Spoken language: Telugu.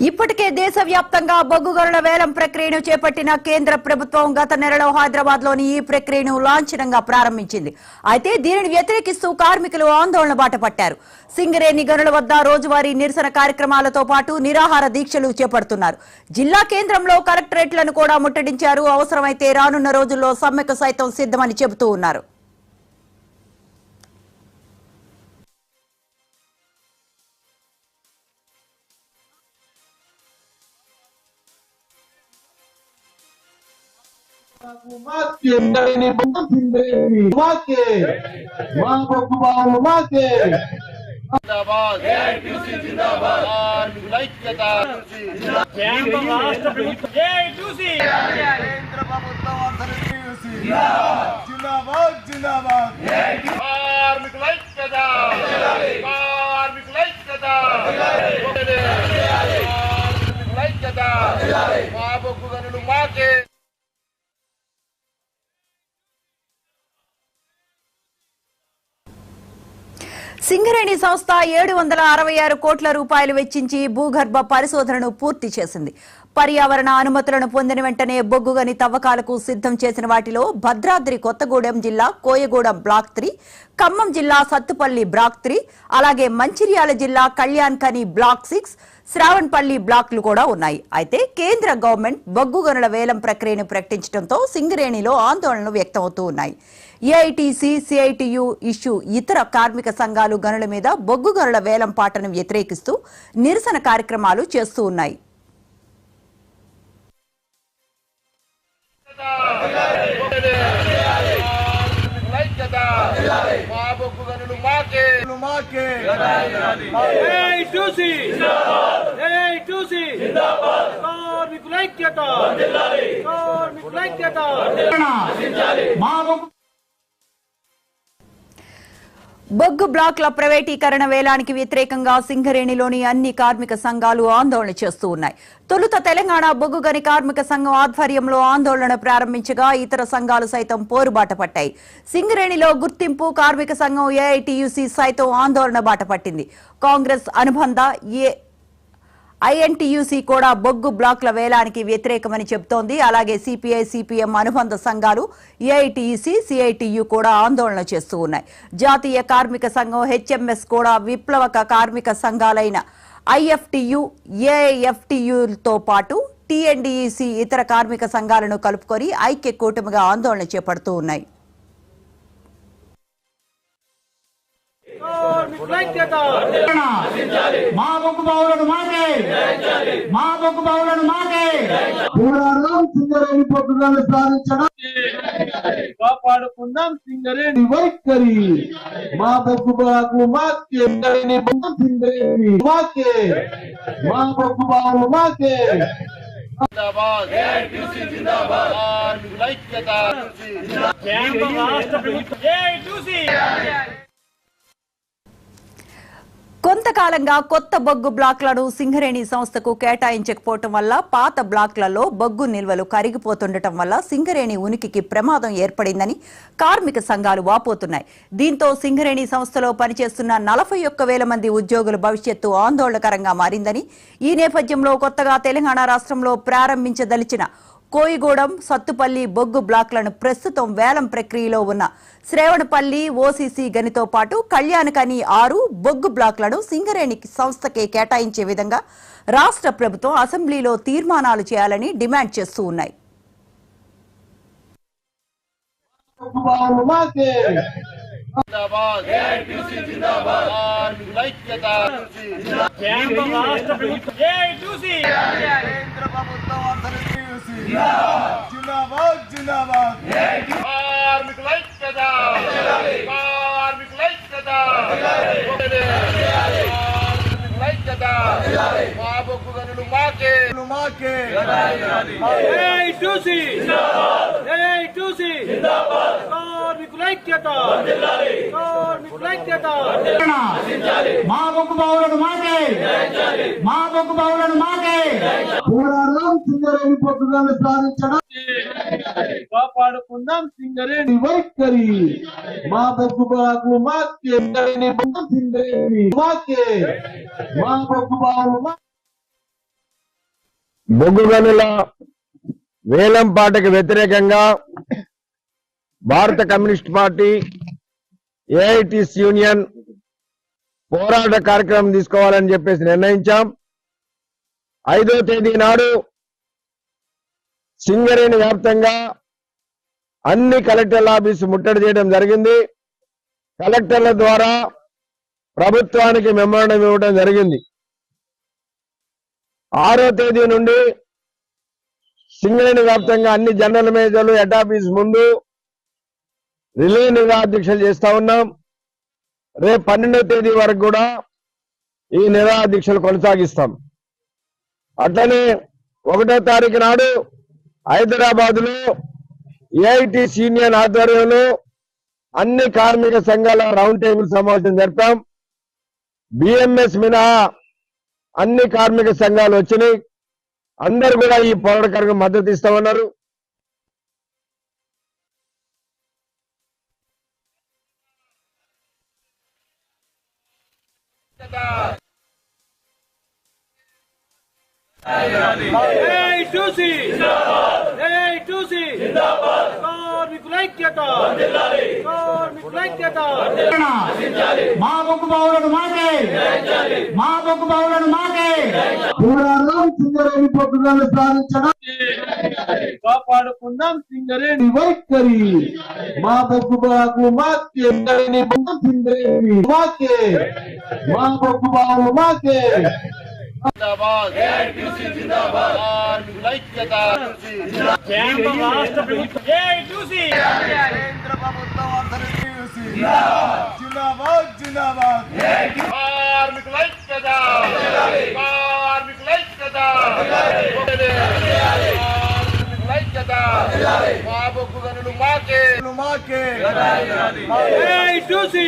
ఇప్పటికే దేశవ్యాప్తంగా బొగ్గు గనుల వేలం ప్రక్రియను చేపట్టిన కేంద్ర ప్రభుత్వం గత నెలలో హైదరాబాద్ లోని ఈ ప్రక్రియను లాంఛనంగా ప్రారంభించింది. అయితే దీనిని వ్యతిరేకిస్తూ కార్మికులు ఆందోళన బాట పట్టారు. సింగరేణి గనుల వద్ద రోజువారీ నిరసన కార్యక్రమాలతో పాటు నిరాహార దీక్షలు చేపడుతున్నారు. జిల్లా కేంద్రంలో కలెక్టరేట్లను కూడా ముట్టడించారు. అవసరమైతే రానున్న రోజుల్లో సమ్మెకు సైతం సిద్ధమని చెబుతూ ఉన్నారు. సింగరేణి సంస్థ 766 కోట్ల రూపాయలు వెచ్చించి భూగర్భ పరిశోధనను పూర్తి చేసింది. పర్యావరణ అనుమతులను పొందిన వెంటనే బొగ్గు గని తవ్వకాలకు సిద్ధం చేసిన వాటిలో భద్రాద్రి కొత్తగూడెం జిల్లా కోయగూడెం బ్లాక్ 3, ఖమ్మం జిల్లా సత్తుపల్లి బ్లాక్ 3, అలాగే మంచిర్యాల జిల్లా కళ్యాణ్ ఖని బ్లాక్ 6, శ్రావణపల్లి బ్లాక్లు కూడా ఉన్నాయి. అయితే కేంద్ర గవర్నమెంట్ బొగ్గు గనుల వేలం ప్రక్రియను ప్రకటించడంతో సింగరేణిలో ఆందోళనలు వ్యక్తమవుతూ ఉన్నాయి. ఏఐటీసీ, సిఐటియు ఇష్యూ ఇతర కార్మిక సంఘాలు గనుల మీద బొగ్గు గనుల వేలం పాటను వ్యతిరేకిస్తూ నిరసన కార్యక్రమాలు చేస్తూ ఉన్నాయి. బొగ్గు బ్లాక్ల ప్రైవేటీకరణ వేలానికి వ్యతిరేకంగా సింగరేణిలోని అన్ని కార్మిక సంఘాలు ఆందోళన చేస్తూ ఉన్నాయి. తొలుత తెలంగాణ బొగ్గు గని కార్మిక సంఘం ఆధ్వర్యంలో ఆందోళన ప్రారంభించగా ఇతర సంఘాలు సైతం పోరుబాట పట్టాయి. సింగరేణిలో గుర్తింపు కార్మిక సంఘం ఏఐటీయూసీ సైతం ఆందోళన బాట పట్టింది. కాంగ్రెస్ అనుబంధ ఐఎన్టీయూసీ కూడా బొగ్గు బ్లాక్ల వేలానికి వ్యతిరేకమని చెబుతోంది. అలాగే సిపిఐ, సిపిఎం అనుబంధ సంఘాలు ఏఐటీయూసీ, సిఐటియు కూడా ఆందోళన చేస్తూ ఉన్నాయి. జాతీయ కార్మిక సంఘం హెచ్ఎంఎస్ కూడా విప్లవక కార్మిక సంఘాలైన ఐఎఫ్టియు, ఏఐఎఫ్టియులతో పాటు టీఎన్డీఈసీ ఇతర కార్మిక సంఘాలను కలుపుకొని ఐక్య కూటమిగా ఆందోళన చేపడుతూ ఉన్నాయి. కాపాడుకుందాం సింగరేణి వైఖరి, మా బొగ్గు బాగు మాకే, సింగరేణి మాకే, మా బొగ్గు బాగు మాకే. కొంతకాలంగా కొత్త బొగ్గు బ్లాక్లను సింగరేణి సంస్థకు కేటాయించకపోవటం వల్ల పాత బ్లాక్లలో బొగ్గు నిల్వలు కరిగిపోతుండటం వల్ల సింగరేణి ఉనికికి ప్రమాదం ఏర్పడిందని కార్మిక సంఘాలు వాపోతున్నాయి. దీంతో సింగరేణి సంస్థలో పనిచేస్తున్న 41,000 మంది ఉద్యోగుల భవిష్యత్తు ఆందోళనకరంగా మారిందని, ఈ నేపథ్యంలో కొత్తగా తెలంగాణ రాష్ట్రంలో ప్రారంభించదలిచిన కోయిగూడెం, సత్తుపల్లి బొగ్గు బ్లాక్లను ప్రస్తుతం వేలం ప్రక్రియలో ఉన్న శ్రావణపల్లి ఓసీసీ గనితో పాటు కళ్యాణ్ ఖని 6 బొగ్గు బ్లాక్లను సింగరేణి సంస్థకే కేటాయించే విధంగా రాష్ట్ర ప్రభుత్వం అసెంబ్లీలో తీర్మానాలు చేయాలని డిమాండ్ చేస్తూ ఉన్నాయి. కాపాడుకుందాం సింగరేణి వైఖరి, మా బొగ్గు బాగు మాకే, సింగరేణి మాకే, మా బొగ్గు బాగు బొగ్గు గనుల వేలంపాటకు వ్యతిరేకంగా భారత కమ్యూనిస్ట్ పార్టీ ఏఐటిసి యూనియన్ పోరాట కార్యక్రమం తీసుకోవాలని చెప్పేసి నిర్ణయించాం. 5వ తేదీ నాడు సింగరేణి వ్యాప్తంగా అన్ని కలెక్టర్ల ఆఫీసు ముట్టడి చేయడం జరిగింది. కలెక్టర్ల ద్వారా ప్రభుత్వానికి మెమోరాండం ఇవ్వడం జరిగింది. 6వ తేదీ నుండి సింగరేణి వ్యాప్తంగా అన్ని జనరల్ మేనేజర్లు హెడ్ ఆఫీస్ ముందు రిలే నిరాదీక్షలు చేస్తా ఉన్నాం. రేపు 12వ తేదీ వరకు కూడా ఈ నిరాదీక్షలు కొనసాగిస్తాం. అట్లనే 1వ తారీఖు నాడు హైదరాబాద్ లో ఏఐటిసి యూనియన్ ఆధ్వర్యంలో అన్ని కార్మిక సంఘాల రౌండ్ టేబుల్ సమావేశం జరిపాం. బిఎంఎస్ మినహా అన్ని కార్మిక సంఘాలు వచ్చినాయి. అందరూ కూడా ఈ పోరాటకానికి మద్దతు ఇస్తామన్నారు. మా బొగ్గు బావులను మాకే, మా బొగ్గు బావులను మాకే. పోరాడదాం సింగరేణి పట్టుదలను సాధించడం, కాపాడుకుందాం సింగరేణి వైఖరి. మా బొగ్గు బావులు మాకే, సింగరేణి మాకే, మా బొగ్గు బావులు మాకే. జిందాబాద్ ఏఐటిసి జిందాబాద్ కార్మికుల ఐక్యత కేంద్ర రాష్ట్ర ప్రభుత్వం ఏఐటిసి కేంద్ర ప్రభుత్వం ఆధ్వర్యంలో జిందాబాద్ జిందాబాద్ జిందాబాద్ కార్మికుల ఐక్యత కార్మికుల ఐక్యత కార్మికుల ఐక్యత మా బొగ్గు గనులు మాకే ఏఐటిసి